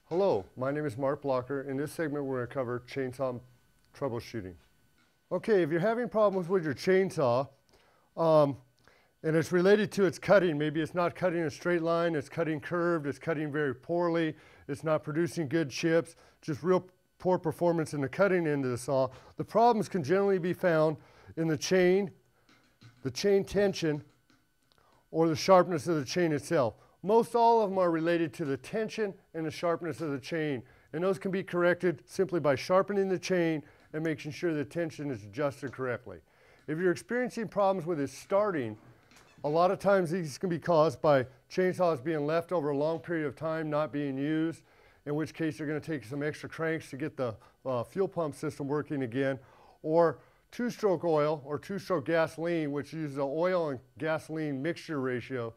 Hello, my name is Mark Blocker. In this segment, we're going to cover chainsaw troubleshooting. Okay, if you're having problems with your chainsaw, and it's related to its cutting, maybe it's not cutting a straight line, it's cutting curved, it's cutting very poorly, it's not producing good chips, just real poor performance in the cutting end of the saw. The problems can generally be found in the chain tension, or the sharpness of the chain itself. Most all of them are related to the tension and the sharpness of the chain, and those can be corrected simply by sharpening the chain and making sure the tension is adjusted correctly. If you're experiencing problems with it starting, a lot of times these can be caused by chainsaws being left over a long period of time not being used, in which case you're going to take some extra cranks to get the fuel pump system working again, or two-stroke oil or two-stroke gasoline, which uses the oil and gasoline mixture ratio.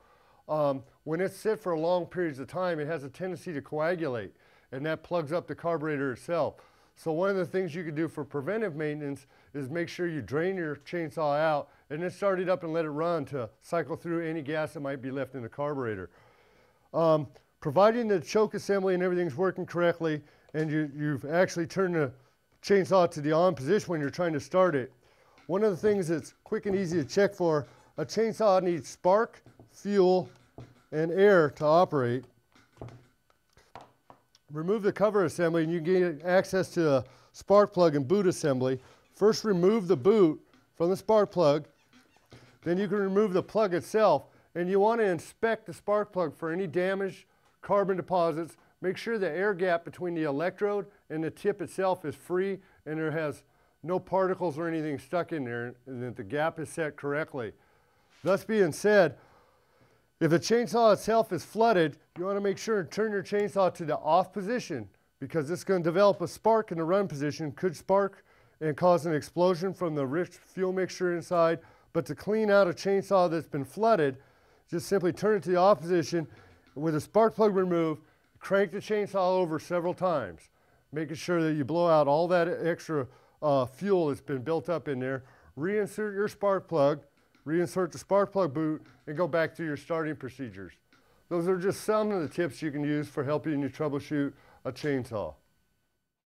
When it's sit for long periods of time, it has a tendency to coagulate, and that plugs up the carburetor itself. So one of the things you can do for preventive maintenance is make sure you drain your chainsaw out and then start it up and let it run to cycle through any gas that might be left in the carburetor. Providing the choke assembly and everything's working correctly, and you've actually turned the chainsaw to the on position when you're trying to start it. One of the things that's quick and easy to check for, a chainsaw needs spark, fuel, and air to operate. Remove the cover assembly and you get access to the spark plug and boot assembly. First remove the boot from the spark plug, then you can remove the plug itself, and you want to inspect the spark plug for any damaged carbon deposits. Make sure the air gap between the electrode and the tip itself is free and there has no particles or anything stuck in there, and that the gap is set correctly. Thus being said, if the chainsaw itself is flooded, you want to make sure and turn your chainsaw to the off position, because it's going to develop a spark in the run position, could spark and cause an explosion from the rich fuel mixture inside. But to clean out a chainsaw that's been flooded, just simply turn it to the off position with the spark plug removed, crank the chainsaw over several times, making sure that you blow out all that extra fuel that's been built up in there. Reinsert your spark plug, reinsert the spark plug boot, and go back to your starting procedures. Those are just some of the tips you can use for helping you troubleshoot a chainsaw.